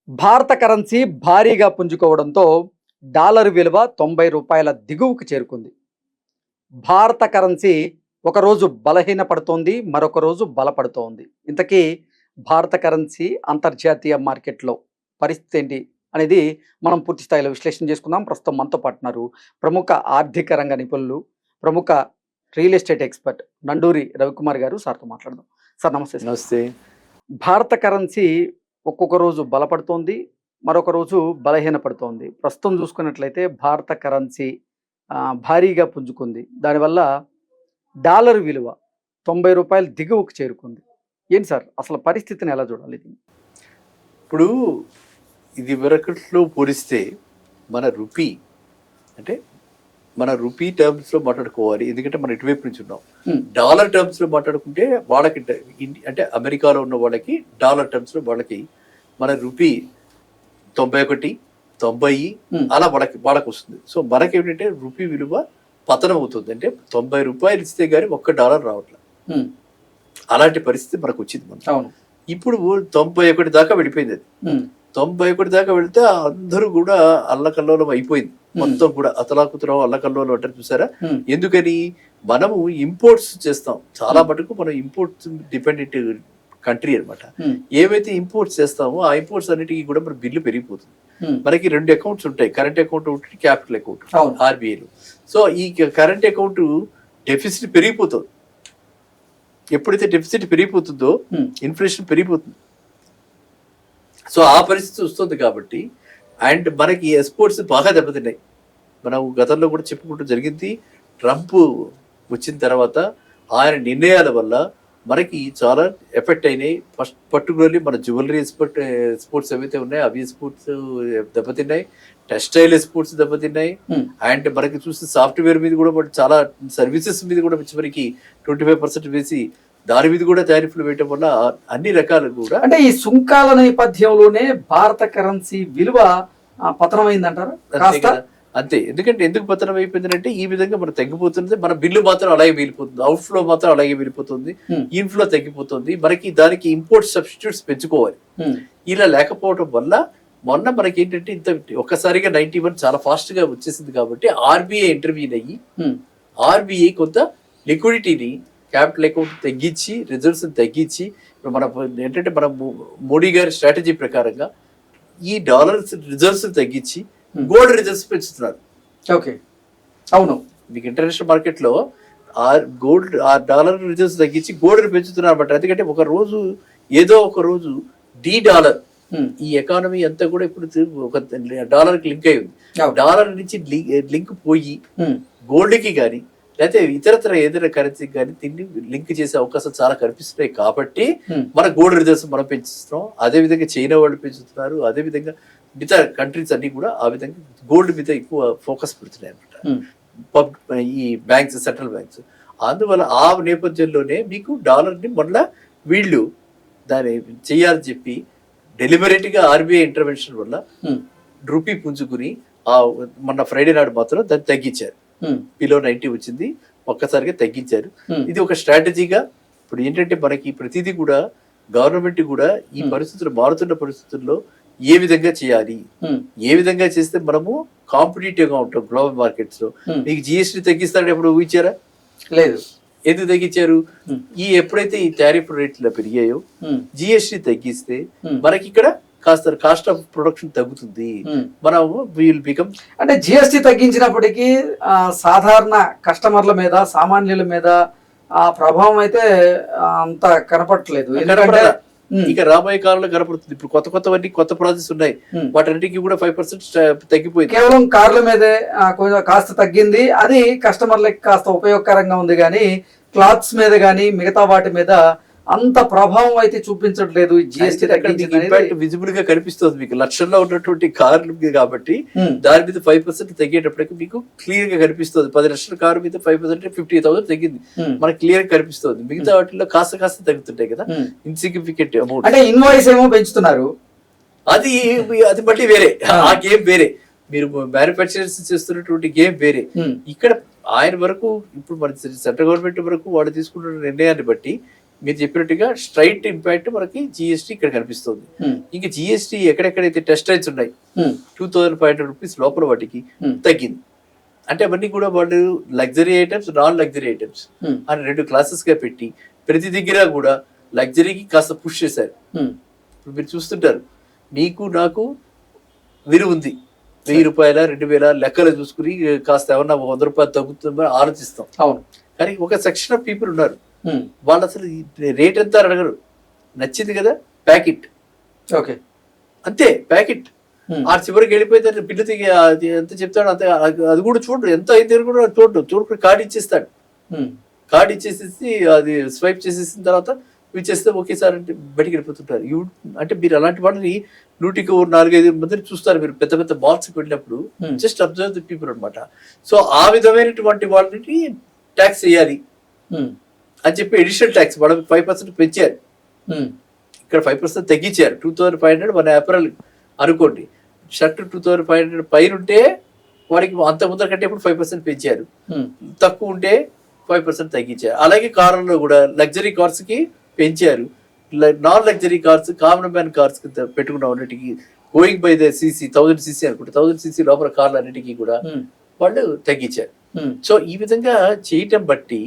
భారత కరెన్సీ భారీగా పుంజుకోవడంతో డాలర్ విలువ 90 రూపాయల దిగువకు చేరుకుంది. భారత కరెన్సీ ఒకరోజు బలహీనపడుతోంది, మరొక రోజు బలపడుతోంది. ఇంతకీ భారత కరెన్సీ అంతర్జాతీయ మార్కెట్లో పరిస్థితి ఏంటి అనేది మనం పూర్తి స్థాయిలో విశ్లేషణ చేసుకుందాం. ప్రస్తుతం మనతో పాటున్నారు ప్రముఖ ఆర్థిక రంగ నిపుణులు, ప్రముఖ real estate expert Nanduri Ravikumar గారు. సార్తో మాట్లాడదాం. సార్ నమస్తే. నమస్తే. భారత కరెన్సీ ఒక్కొక్క రోజు బలపడుతోంది, మరొక రోజు బలహీనపడుతోంది. ప్రస్తుతం చూసుకున్నట్లయితే భారత కరెన్సీ భారీగా పుంజుకుంది. దానివల్ల డాలర్ విలువ 90 రూపాయలు దిగువకు చేరుకుంది. ఏంటి సార్ అసలు పరిస్థితిని ఎలా చూడాలి ఇది? ఇప్పుడు ఇది వరకట్లో పోలిస్తే మన రూపీ అంటే మన రూపీ టర్మ్స్లో మాట్లాడుకోవాలి. ఎందుకంటే మనం ఇటువైపు నుంచి ఉన్నాం. డాలర్ టర్మ్స్లో మాట్లాడుకుంటే వాళ్ళకి అంటే అమెరికాలో ఉన్న వాళ్ళకి డాలర్ టర్మ్స్లో వాళ్ళకి మన రూపీ 91, 90 అలా వాళ్ళకి వస్తుంది. సో మనకి ఏంటంటే రూపీ విలువ పతనం అవుతుంది. అంటే 90 రూపాయలు ఇస్తే గానీ $1 రావట్లేదు. అలాంటి పరిస్థితి మనకు వచ్చింది. మనం ఇప్పుడు 91 దాకా వెళ్ళిపోయింది. అది 91 దాకా వెళ్తే అందరూ కూడా అల్లకల్లోలం అయిపోయింది. మొత్తం కూడా అతలాకుతలం అల్లకల్లోలం అంటారు చూసారా. ఎందుకని మనము ఇంపోర్ట్స్ చేస్తాం, చాలా మటుకు మనం ఇంపోర్ట్స్ డిపెండెంట్ కంట్రీ అనమాట. ఏవైతే ఇంపోర్ట్స్ చేస్తామో ఆ ఇంపోర్ట్స్ అన్నిటికీ కూడా మన బిల్లు పెరిగిపోతుంది. మనకి 2 అకౌంట్స్ ఉంటాయి, కరెంట్ అకౌంట్ ఒకటి, క్యాపిటల్ అకౌంట్ ఆర్బీఐలో. సో ఈ కరెంట్ అకౌంట్ డెఫిసిట్ పెరిగిపోతుంది. ఎప్పుడైతే డెఫిసిట్ పెరిగిపోతుందో ఇన్ఫ్లేషన్ పెరిగిపోతుంది. సో ఆ పరిస్థితి వస్తుంది కాబట్టి అండ్ మనకి ఎక్స్పోర్ట్స్ బాగా దెబ్బతిన్నాయి. మనం గతంలో కూడా చెప్పుకుంటూ జరిగింది. ట్రంప్ వచ్చిన తర్వాత ఆయన నిర్ణయాల వల్ల మనకి చాలా ఎఫెక్ట్ అయినాయి. ఫస్ట్ పర్టికులర్లీ మన జ్యువెలరీ ఎక్స్పోర్ట్స్ ఏవైతే ఉన్నాయో అవి ఎక్స్పోర్ట్స్ దెబ్బతిన్నాయి, టెక్స్టైల్ ఎక్స్పోర్ట్స్ దెబ్బతిన్నాయి. అండ్ మనకి చూస్తే సాఫ్ట్వేర్ మీద కూడా చాలా సర్వీసెస్ మీద కూడా మనకి 25% వేసి దాని మీద కూడా టారిఫ్లు వేయటం వల్ల అన్ని రకాలు కూడా అంటే ఈ సుంకాల నేపథ్యంలోనే భారత కరెన్సీ విలువ పతనమైందంటారు. అంతే. ఎందుకు పతనం అయిపోయింది అంటే ఈ విధంగా మనం తగ్గిపోతుంది. మన బిల్లు మాత్రం అలాగే వెళ్ళిపోతుంది, అవుట్ ఫ్లో మాత్రం అలాగే వెళ్ళిపోతుంది, ఇన్ఫ్లో తగ్గిపోతుంది. మనకి దానికి ఇంపోర్ట్ సబ్స్టిట్యూట్స్ పెంచుకోవాలి. ఇలా లేకపోవడం వల్ల మొన్న మనకి ఏంటంటే ఇంత ఒక్కసారిగా 91 చాలా ఫాస్ట్ గా వచ్చేసింది. కాబట్టి ఆర్బీఐ ఇంటర్వ్యూన్ అయ్యి ఆర్బీఐ కొంత లిక్విడిటీని క్యాపిటల్ అకౌంట్ తగ్గించి రిజర్వ్స్ తగ్గించి మన ఏంటంటే మన మోడీ గారి స్ట్రాటజీ ప్రకారంగా ఈ డాలర్స్ రిజర్వ్స్ తగ్గించి గోల్డ్ రిజర్వ్స్ పెంచుతున్నారు. ఓకే, అవును. మీకు ఇంటర్నేషనల్ మార్కెట్ లో గోల్డ్ డాలర్ రిజర్వ్స్ తగ్గించి గోల్డ్ పెంచుతున్నారు అన్నమాట. ఎందుకంటే ఏదో ఒక రోజు $, ఈ ఎకానమీ అంతా కూడా ఇప్పుడు ఒక డాలర్ కి లింక్ అయి ఉంది. డాలర్ నుంచి లింక్ పోయి గోల్డ్ కి కానీ లేకపోతే ఇతరతర ఏదైనా కరెన్సీకి కానీ దీన్ని లింక్ చేసే అవకాశం చాలా కనిపిస్తున్నాయి. కాబట్టి మన గోల్డ్ రిజర్వ్స్ మనం పెంచుతున్నాం. అదే విధంగా చైనా వాళ్ళు పెంచుతున్నారు. అదే విధంగా మిగతా కంట్రీస్ అన్ని కూడా ఆ విధంగా గోల్డ్ మీద ఎక్కువ ఫోకస్ పెడుతున్నాయి అనమాట ఈ బ్యాంక్స్, సెంట్రల్ బ్యాంక్స్. అందువల్ల ఆ నేపథ్యంలోనే మీకు డాలర్ని మళ్ళా వీళ్ళు దాన్ని చెయ్యాలని చెప్పి డెలిబరేట్ గా ఆర్బీఐ ఇంటర్వెన్షన్ వల్ల రూపీ పుంజుకుని మొన్న ఫ్రైడే నాడు మాత్రం దాన్ని తగ్గించారు. బిలో 90 వచ్చింది, ఒక్కసారిగా తగ్గించారు. ఇది ఒక స్ట్రాటజీగా ఇప్పుడు ఏంటంటే మనకి ప్రతిదీ కూడా గవర్నమెంట్ కూడా ఈ పరిస్థితులు మారుతున్న పరిస్థితుల్లో ఏ విధంగా చేయాలి, ఏ విధంగా చేస్తే మనము కాంపిటేటివ్ గా ఉంటాం గ్లోబల్ మార్కెట్స్ లో. మీకు జిఎస్టీ తగ్గిస్తారని ఎప్పుడు ఊహించారా? లేదు. ఎందుకు తగ్గించారు? ఎప్పుడైతే ఈ టారిఫ్ రేట్లు పెరిగాయో జిఎస్టీ తగ్గిస్తే మనకి ఇక్కడ కాస్త కాస్ట్ ఆఫ్ ప్రొడక్షన్ తగ్గుతుంది. మనం విల్ బికమ్ అంటే జిఎస్టీ తగ్గించినప్పటికీ సాధారణ కస్టమర్ల మీద, సామాన్యుల మీద ఆ ప్రభావం అయితే అంత కనపడట్లేదు. ఇక రాబోయే కాలంలో కనపడుతుంది. ఇప్పుడు కొత్త ప్రాజెక్ట్స్ ఉన్నాయి, వాటన్నిటికీ కూడా 5% తగ్గిపోయింది. కేవలం కార్ల మీదే కాస్త తగ్గింది. అది కస్టమర్లకి కాస్త ఉపయోగకరంగా ఉంది, కానీ క్లాత్స్ మీద కానీ మిగతా వాటి మీద అంత ప్రభావం అయితే చూపించట్లేదు. జిఎస్టీ విజిబుల్ గా కనిపిస్తుంది. మీకు లక్షల్లో ఉన్నటువంటి కార్లు కాబట్టి దాని మీద 5% తగ్గేటప్పటికి మీకు క్లియర్ గా కనిపిస్తుంది. 10 లక్షల కారు మీద 5% 50,000 తగ్గింది, మనకి క్లియర్ గా కనిపిస్తుంది. మిగతా వాటిలో కాస్త తగ్గుతుంటాయి కదా, ఇన్సిగ్నిఫికెంట్ అమౌంట్. అంటే ఇన్వాయిస్ ఏమో పెంచుతున్నారు, అది మళ్ళీ వేరే. ఆ గేమ్ వేరే. మీరు మ్యానుఫ్యాక్చరర్స్ చేస్తున్నటువంటి గేమ్ వేరే. ఇక్కడ ఆయన వరకు ఇప్పుడు మన సెంట్రల్ గవర్నమెంట్ వరకు వాళ్ళు తీసుకుంటున్న నిర్ణయాన్ని బట్టి మీరు చెప్పినట్టుగా స్ట్రైట్ ఇంపాక్ట్ మనకి జిఎస్టీ ఇక్కడ కనిపిస్తుంది. ఇంకా జిఎస్టీ ఎక్కడెక్కడైతే టెస్ట్ రైట్స్ ఉన్నాయి 2500 రూపీస్ లోపల వాటికి తగ్గింది. అంటే అవన్నీ కూడా వాళ్ళు luxury items, non luxury items అని 2 క్లాసెస్ గా పెట్టి ప్రతి దగ్గర కూడా లగ్జరీకి కాస్త పుష్ చేశారు. ఇప్పుడు మీరు చూస్తుంటారు, మీకు నాకు విలువ ఉంది, 1000 రూపాయల 2000 లెక్కలు చూసుకుని కాస్త ఏమన్నా 100 రూపాయలు తగ్గుతుందని ఆలోచిస్తాం. అవును. కానీ ఒక సెక్షన్ ఆఫ్ పీపుల్ ఉన్నారు, వాళ్ళు అసలు రేట్ ఎంత అడగరు, నచ్చింది కదా ప్యాకెట్, ఓకే అంతే ప్యాకెట్. ఆ చివరికి వెళ్ళిపోతే బిల్లు ఎంత చెప్తాడు అంతే, అది కూడా చూడు ఎంత అయింది కూడా చూడు కార్డు ఇచ్చేస్తాడు. కార్డు ఇచ్చేసేసి అది స్వైప్ చేసేసిన తర్వాత ఇచ్చేస్తే ఒకేసారి అంటే బయటికి వెళ్ళిపోతుంటారు. అంటే మీరు అలాంటి వాళ్ళని 100కి 4-5 మందిని చూస్తారు మీరు పెద్ద పెద్ద మాల్స్కి వెళ్ళినప్పుడు. జస్ట్ అబ్జర్వ్ ది పీపుల్ అనమాట. సో ఆ విధమైనటువంటి వాళ్ళని ట్యాక్స్ వేయాలి అని చెప్పి ఎడిషనల్ ట్యాక్స్ వాళ్ళకి 5% పెంచారు. ఇక్కడ 5% తగ్గించారు. 2500 మన ఏప్రిల్ అనుకోండి, షర్ట్ 2500 పైన ఉంటే వాడికి అంత ముందర కంటే ఇప్పుడు 5% పెంచారు, తక్కువ ఉంటే 5% తగ్గించారు. అలాగే కార్లలో కూడా లగ్జరీ కార్స్ కి పెంచారు, non luxury cars, common man cars కి పెట్టుకున్న అన్నిటికీ going by the CC 1000 cc అనుకుంటే 1000 cc లోపల కార్లు అన్నిటికీ కూడా వాళ్ళు తగ్గించారు. సో ఈ విధంగా చేయటం బట్టి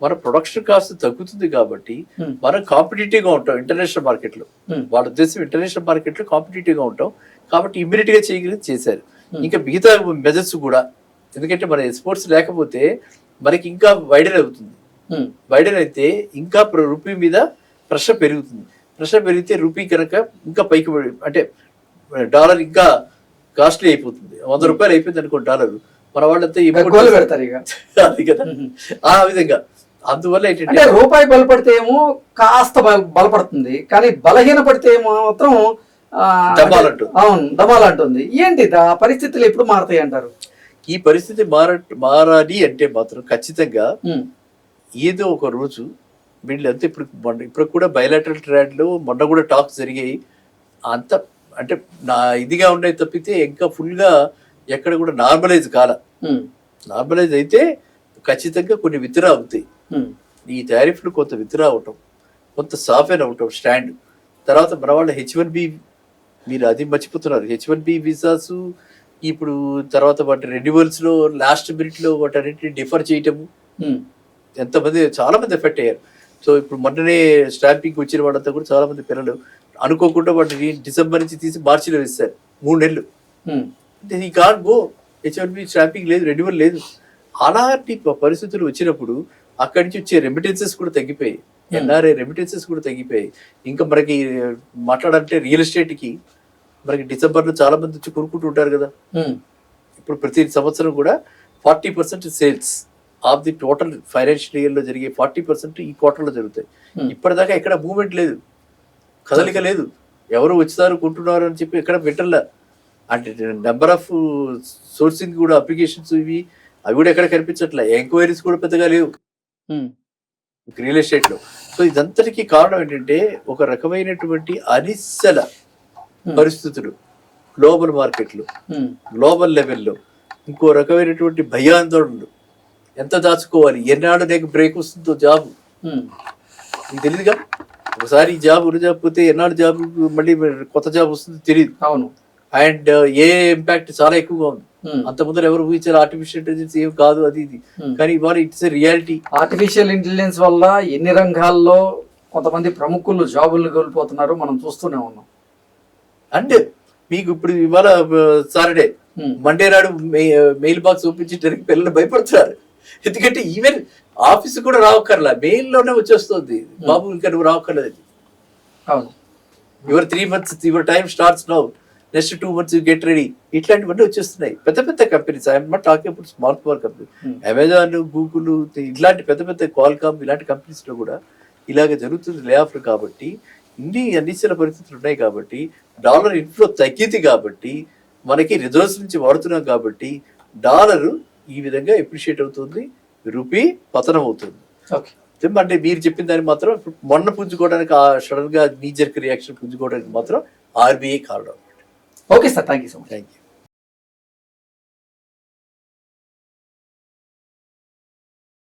మన ప్రొడక్షన్ కాస్ట్ తగ్గుతుంది కాబట్టి మనం కాంపిటేటివ్ గా ఉంటాం ఇంటర్నేషనల్ మార్కెట్ లో. వాళ్ళ ఉద్దేశం ఇంటర్నేషనల్ మార్కెట్ లో కాంపిటేటివ్ గా ఉంటాం కాబట్టి ఇమ్మీడియట్ గా చేయగలిగి చేశారు. ఇంకా మిగతా మెజర్స్ కూడా, ఎందుకంటే మన ఎక్స్పోర్ట్స్ లేకపోతే మనకి ఇంకా వైడన్ అవుతుంది. వైడన్ అయితే ఇంకా రూపీ మీద ప్రెషర్ పెరుగుతుంది. ప్రెషర్ పెరిగితే రూపీ కనుక ఇంకా పైకి అంటే డాలర్ ఇంకా కాస్ట్లీ అయిపోతుంది. 100 రూపాయలు అయిపోయింది అనుకో డాలర్, మన వాళ్ళంతా పెడతారు ఇక. అది కదా, ఆ విధంగా. అందువల్ల ఏంటంటే రూపాయి బలపడితే ఏమో కాస్త బలపడుతుంది, కానీ బలహీన పడితే ఏమో మాత్రం దమాలంటుంది. ఏంటి ఆ పరిస్థితులు ఎప్పుడు మారతాయి అంటారు? ఈ పరిస్థితి మారాలి అంటే మాత్రం ఖచ్చితంగా ఏదో ఒక రోజు వీళ్ళంతా ఇప్పుడు కూడా బయలాటరల్ ట్రేడ్ లో మొన్న కూడా టాక్స్ జరిగాయి. అంత అంటే నా ఇదిగా ఉన్నాయి తప్పితే ఇంకా ఫుల్ గా ఎక్కడ కూడా నార్మలైజ్ కాల. నార్మలైజ్ అయితే ఖచ్చితంగా కొన్ని విత్డ్రా అవుతాయి. ఈ టారిఫ్లు కొంత విత్డ్రా అవటం, కొంత సాఫెన్ అవటం స్టాండ్. తర్వాత మన వాళ్ళ H1B, మీరు అది మర్చిపోతున్నారు, H1B వీసాస్ ఇప్పుడు తర్వాత వాటి రెన్యువల్స్ లో లాస్ట్ మినిట్ లో వాటి డిఫర్ చేయటము, ఎంతమంది చాలా మంది ఎఫెక్ట్ అయ్యారు. సో ఇప్పుడు మొన్ననే స్టాంపింగ్ వచ్చిన వాళ్ళంతా కూడా చాలా మంది పిల్లలు అనుకోకుండా వాటిని డిసెంబర్ నుంచి తీసి మార్చిలో వేస్తారు 3 నెలలు. అంటే ఈ కాన్ గో, H1B స్టాంపింగ్ లేదు, రెన్యువల్ లేదు. అలాంటి పరిస్థితులు వచ్చినప్పుడు అక్కడి నుంచి వచ్చే రెమిటెన్సెస్ కూడా తగ్గిపోయాయి, NRI రెమిటెన్సెస్ కూడా తగ్గిపోయాయి. ఇంకా మనకి మాట్లాడాలంటే రియల్ ఎస్టేట్ కి మనకి డిసెంబర్ లో చాలా మంది వచ్చి కొనుక్కుంటూ ఉంటారు కదా. ఇప్పుడు ప్రతి సంవత్సరం కూడా 40% sales of the total financial year లో జరిగే 40% ఈ క్వార్టర్ లో జరుగుతాయి. ఇప్పటిదాకా ఎక్కడ మూవ్మెంట్ లేదు, కదలిక లేదు, ఎవరు వచ్చారు కొంటున్నారు అని చెప్పి ఎక్కడ పెట్టల్లా. అంటే నెంబర్ ఆఫ్ సోర్సింగ్ కూడా అప్లికేషన్స్ ఇవి అవి కూడా ఎక్కడ కనిపించట్లే, ఎంక్వైరీస్ కూడా పెద్దగా లేవు రియల్ ఎస్టేట్ లో. సో ఇదంతటికీ కారణం ఏంటంటే ఒక రకమైనటువంటి అనిశ్చల పరిస్థితులు గ్లోబల్ మార్కెట్లు, గ్లోబల్ లెవెల్లో ఇంకో రకమైనటువంటి భయాందోళనలు. ఎంత దాచుకోవాలి, ఎన్నాళ్ళు నీకు బ్రేక్ వస్తుందో జాబ్ నీకు తెలియదుగా. ఒకసారి ఈ జాబ్ పోతే ఎన్నాళ్ళు జాబ్ మళ్ళీ కొత్త జాబ్ వస్తుందో తెలియదు. అవును. అండ్ ఏ ఇంపాక్ట్ చాలా ఎక్కువగా ఉంది. అంత ముందర ఎవరు ఊహించారు ఆర్టిఫిషియల్ ఇంటెలిజెన్స్ ఏం కాదు అది ఇది, కానీ ఇవాళ ఇట్స్ రియాలిటీ. ఆర్టిఫిషియల్ ఇంటెలిజెన్స్ వల్ల ఎన్ని రంగాల్లో కొంతమంది ప్రముఖులు జాబులు కోల్పోతున్నారు మనం చూస్తూనే ఉన్నాం. అండ్ మీకు ఇప్పుడు ఇవాళ సాటర్డే, మండే నాడు మెయిల్ బాక్స్ ఓపెన్ చేయడానికి పిల్లలు భయపడుతున్నారు. ఎందుకంటే ఈవెన్ ఆఫీస్ కూడా రావక్కర్లా, మెయిల్ లోనే వచ్చేస్తుంది, బాబు ఇంకా నువ్వు రావక్కర్లేదు. అవును, your 3 months your time starts now, next 2 months you get ready. ఇట్లాంటివన్నీ వచ్చేస్తున్నాయి. పెద్ద పెద్ద companies, I'm not talking about small company, Amazon, Google, ఇలాంటి పెద్ద పెద్ద క్వాల్కామ్ ఇలాంటి కంపెనీస్ లో కూడా ఇలాగ జరుగుతుంది లే ఆఫ్లు. కాబట్టి ఇన్ని అన్నిశ్చల పరిస్థితులు ఉన్నాయి కాబట్టి డాలర్ ఇన్ఫ్లో తగ్గింది కాబట్టి మనకి రిజర్వ్స్ నుంచి వాడుతున్నాం కాబట్టి డాలర్ ఈ విధంగా ఎప్రిషియేట్ అవుతుంది, రూపీ పతనం అవుతుంది. అంటే మీరు చెప్పిన దాన్ని మాత్రం మొన్న పుంజుకోవడానికి సడన్ గా నీ జర్క్ రియాక్షన్ పుంజుకోవడానికి మాత్రం RBI కారణం. Okay sir, thank you so much. Thank you.